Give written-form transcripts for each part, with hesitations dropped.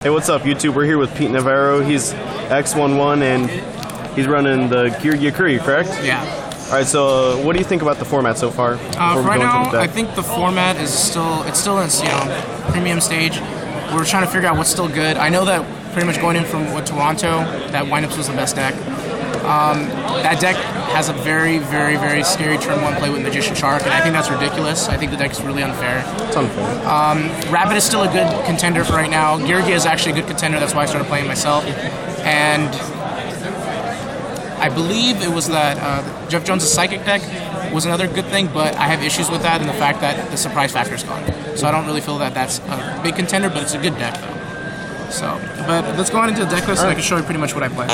Hey, what's up, YouTube? We're here with Pete Navarro. He's X11 and he's running the GeargiaKuri, correct? Yeah. All right. So, what do you think about the format so far? Right now, I think the format is still in its premium stage. We're trying to figure out what's still good. I know that pretty much going in from Toronto, that windups was the best deck. That deck has a very, very, very scary turn 1 play with Magician Shark, and I think that's ridiculous. I think the deck is really unfair. It's unfair. Rabbit is still a good contender for right now. Geargia is actually a good contender. That's why I started playing myself. And I believe it was that Jeff Jones' Psychic deck was another good thing, but I have issues with that and the fact that the surprise factor is gone. So I don't really feel that that's a big contender, but it's a good deck, though. So, but let's go on into the deck list and I can show you pretty much what I play.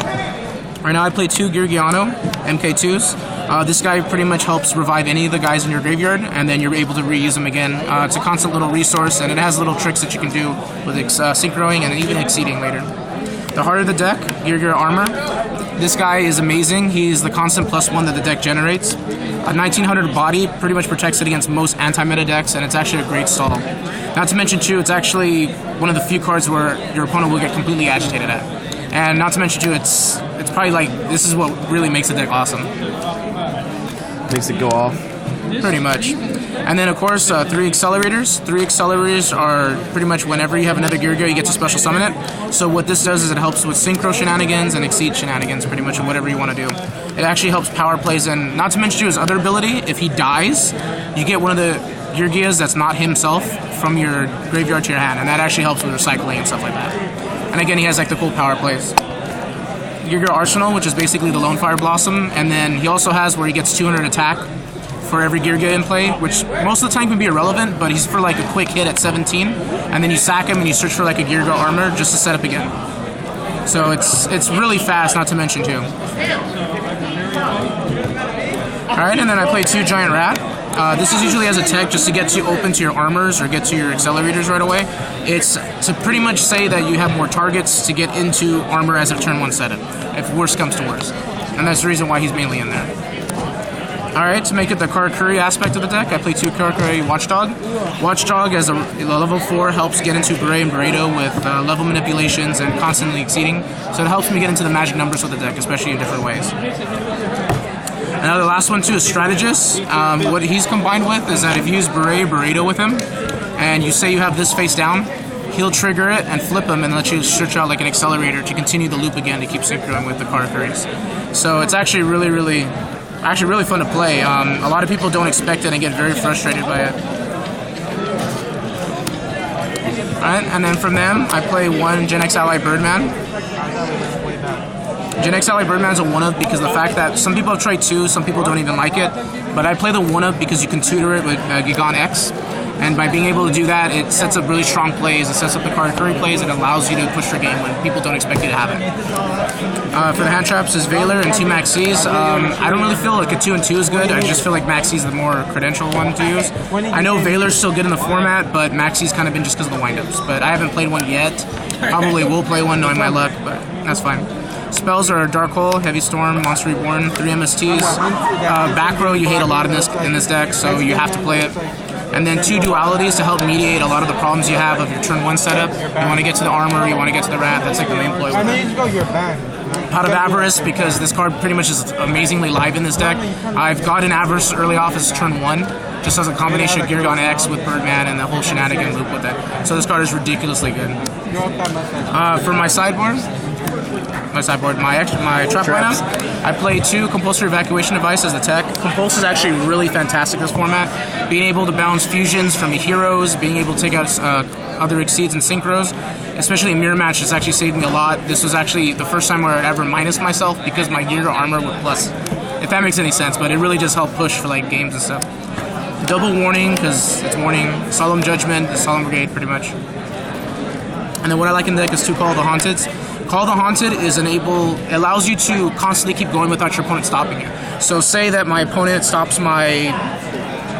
Right now I play 2 Geargiano MK2s. This guy pretty much helps revive any of the guys in your graveyard, and then you're able to reuse them again. It's a constant little resource, and it has little tricks that you can do with synchroing and even exceeding later. The heart of the deck, Geargia Armor. This guy is amazing. He's the constant +1 that the deck generates. A 1900 body pretty much protects it against most anti-meta decks, and it's actually a great stall. Not to mention, too, it's actually one of the few cards where your opponent will get completely agitated at. And not to mention, too, it's probably like, this is what really makes the deck awesome. Makes it go off. Pretty much. And then, of course, 3 accelerators. 3 accelerators are pretty much whenever you have another Geargia, you get to special summon it. So what this does is it helps with synchro shenanigans and exceed shenanigans, pretty much, whatever you want to do. It actually helps power plays, and not to mention, too, his other ability, if he dies, you get one of the Geargias that's not himself from your graveyard to your hand, and that actually helps with recycling and stuff like that. And again, he has like the cool power plays. Geargia Arsenal, which is basically the Lone Fire Blossom, and then he also has where he gets 200 attack for every Geargia in play, which most of the time can be irrelevant, but he's for like a quick hit at 17, and then you sack him and you search for like a Geargia Armor just to set up again. So it's really fast, not to mention too. Alright, and then I play 2 Giant Rat. This is usually as a tech just to get you open to your armors or get to your accelerators right away. It's to pretty much say that you have more targets to get into armor as a turn 1 setup, if worse comes to worse. And that's the reason why he's mainly in there. Alright, to make it the GeargiaKuri aspect of the deck, I play 2 GeargiaKuri Watchdog. Watchdog as a level 4 helps get into Beret and Barredo with level manipulations and constantly exceeding. So it helps me get into the magic numbers with the deck, especially in different ways. Now the last one too is Strategist. What he's combined with is that if you use Beret Barredo with him, and you say you have this face down, he'll trigger it and flip him and let you search out like an accelerator to continue the loop again to keep synchroing with the GeargiaKuris. So it's actually really fun to play. A lot of people don't expect it and get very frustrated by it. Alright, and then from them, I play 1 Gen X Ally Birdman. Gen X Ally Birdman is a 1-up because the fact that some people have tried 2, some people don't even like it, but I play the 1-up because you can tutor it with Gigan X, and by being able to do that, it sets up really strong plays, it sets up the GeargiaKuri plays, and allows you to push your game when people don't expect you to have it. For the hand traps is Valor and 2 Maxis. I don't really feel like a 2 and 2 is good, I just feel like Maxi's the more credential one to use. I know Valor's still good in the format, but Maxi's kind of been just because of the windups, but I haven't played one yet. Probably will play one knowing my luck, but that's fine. Spells are Dark Hole, Heavy Storm, Monster Reborn, 3 MSTs. Back row you hate a lot in this deck, so you have to play it. And then 2 dualities to help mediate a lot of the problems you have of your turn 1 setup. You want to get to the armor, you want to get to the rat, that's like the main ploy. Pot of Avarice, because this card pretty much is amazingly live in this deck. I've gotten Avarice early off as turn 1, just as a combination of Geargian X with Birdman and the whole shenanigan loop with it. So this card is ridiculously good. For my sideboard, my trap lineup, I play 2 Compulsory Evacuation Device as the tech. Compulse is actually really fantastic in this format. Being able to bounce fusions from the heroes, being able to take out other exceeds and synchros, especially in Mirror Match, has actually saved me a lot. This was actually the first time where I'd ever minus myself because my Geargia armor with plus, if that makes any sense, but it really just helped push for like games and stuff. Double Warning, because it's warning. Solemn Judgment, the Solemn Brigade, pretty much. And then what I like in the deck is 2 Call of the Haunted. Call the Haunted allows you to constantly keep going without your opponent stopping you. So say that my opponent stops my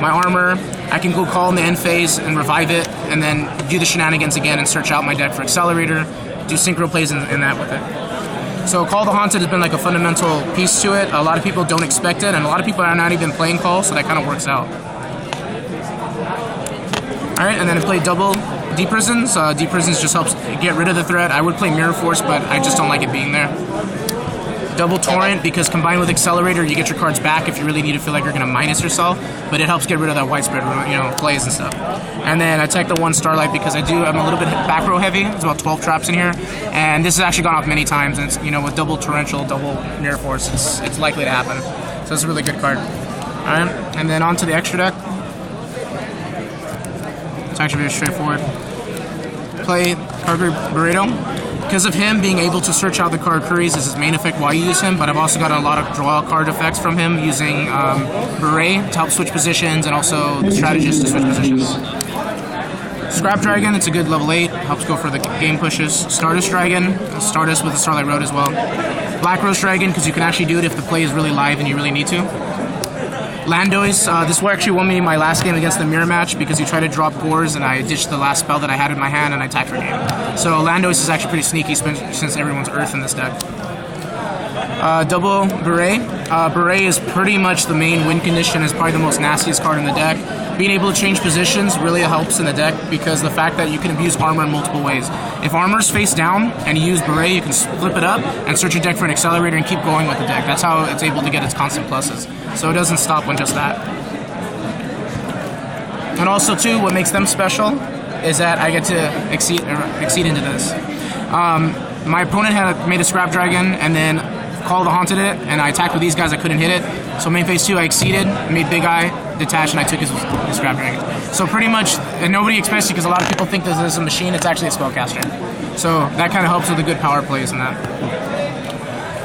armor, I can go call in the end phase and revive it, and then do the shenanigans again and search out my deck for Accelerator, do synchro plays in that with it. So Call the Haunted has been like a fundamental piece to it. A lot of people don't expect it, and a lot of people are not even playing Call, so that kind of works out. Alright, and then I play double D-Prisons. D-Prisons just helps get rid of the threat. I would play Mirror Force, but I just don't like it being there. Double Torrent, because combined with Accelerator, you get your cards back if you really need to feel like you're going to minus yourself, but it helps get rid of that widespread, plays and stuff. And then I take the 1 Starlight because I'm a little bit back row heavy. There's about 12 traps in here, and this has actually gone off many times, and it's, with double Torrential, double Mirror Force, it's likely to happen. So it's a really good card. Alright, and then on to the extra deck. It's actually very straightforward. Play Karguri Burrito. Because of him being able to search out the GeargiaKuris is his main effect while you use him, but I've also got a lot of draw card effects from him using Beret to help switch positions and also the Strategist to switch positions. Scrap Dragon, it's a good level 8, helps go for the game pushes. Stardust Dragon, Stardust with the Starlight Road as well. Black Rose Dragon, because you can actually do it if the play is really live and you really need to. Landois, this actually won me my last game against the mirror match because he tried to drop Gores and I ditched the last spell that I had in my hand and I attacked for game. So Landois is actually pretty sneaky since everyone's Earth in this deck. Double Beret. Beret is pretty much the main win condition, is probably the most nastiest card in the deck. Being able to change positions really helps in the deck because the fact that you can abuse armor in multiple ways. If armor's face down and you use Beret, you can flip it up and search your deck for an Accelerator and keep going with the deck. That's how it's able to get its constant pluses. So it doesn't stop on just that. And also too, what makes them special is that I get to exceed into this. My opponent had made a Scrap Dragon and then Call the Haunted it, and I attacked with these guys, I couldn't hit it. So main phase 2, I exceeded, made Big Eye, detached, and I took his Scrap Dragon. So pretty much, and nobody expects it because a lot of people think this is a machine, it's actually a spellcaster. So that kind of helps with the good power plays in that.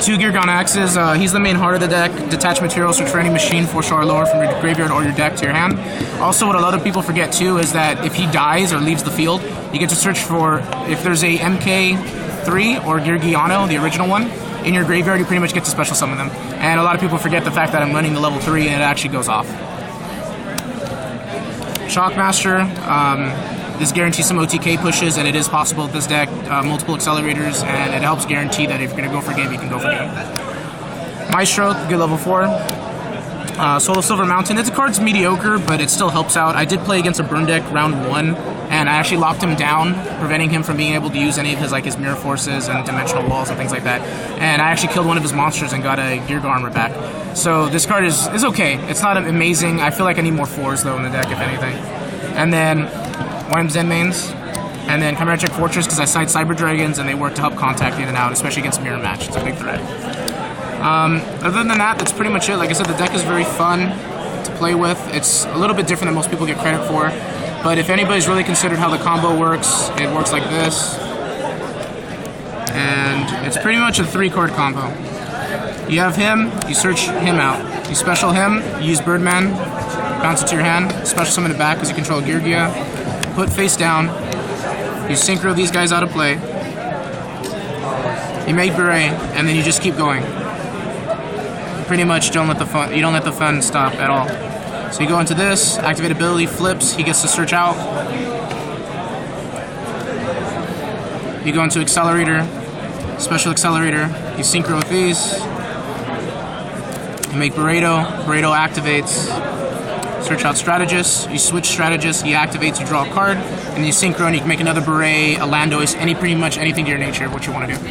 2 Geargon Axes, he's the main heart of the deck. Detach materials, search for any machine 4-star or lower from your graveyard or your deck to your hand. Also, what a lot of people forget too is that if he dies or leaves the field, you get to search for, if there's a MK3 or Geargiano, the original one, in your graveyard, you pretty much get to special summon them. And a lot of people forget the fact that I'm running the level 3 and it actually goes off. Shockmaster, this guarantees some OTK pushes, and it is possible with this deck, multiple accelerators, and it helps guarantee that if you're going to go for game, you can go for game. Maestro, good level 4. Soul of Silver Mountain, the card's mediocre, but it still helps out. I did play against a burn deck round 1, and I actually locked him down, preventing him from being able to use any of his Mirror Forces and Dimensional Walls and things like that. And I actually killed one of his monsters and got a Gearga Armor back. So this card is okay. It's not amazing. I feel like I need more 4s though in the deck, if anything. And then Wyam Zen mains, and then Chimera Check Fortress because I side Cyber Dragons and they work to help contact in and out, especially against Mirror Match. It's a big threat. Other than that, that's pretty much it. Like I said, the deck is very fun to play with. It's a little bit different than most people get credit for. But if anybody's really considered how the combo works, it works like this. And it's pretty much a 3-card combo. You have him, you search him out. You special him, you use Birdman, bounce it to your hand, special summon it back because you control Geargia. Put face down, you synchro these guys out of play. You make Beret, and then you just keep going. Pretty much you don't let the fun stop at all. So you go into this, activate ability, flips, he gets to search out. You go into Accelerator, Special Accelerator, you synchro with these. You make Burrito activates, search out Strategist, you switch Strategist, he activates, you draw a card, and you synchro and you can make another Beret, a Landois, pretty much anything to your nature, what you want to do.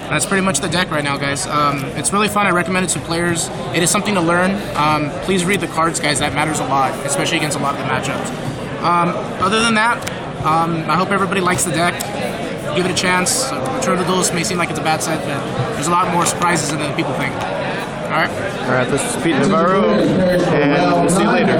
That's pretty much the deck right now, guys. It's really fun. I recommend it to players. It is something to learn. Please read the cards, guys. That matters a lot, especially against a lot of the matchups. Other than that, I hope everybody likes the deck. Give it a chance. Return of the Duelist may seem like it's a bad set, but there's a lot more surprises in it than people think. All right? All right, this is Pete Navarro, and we'll see you later.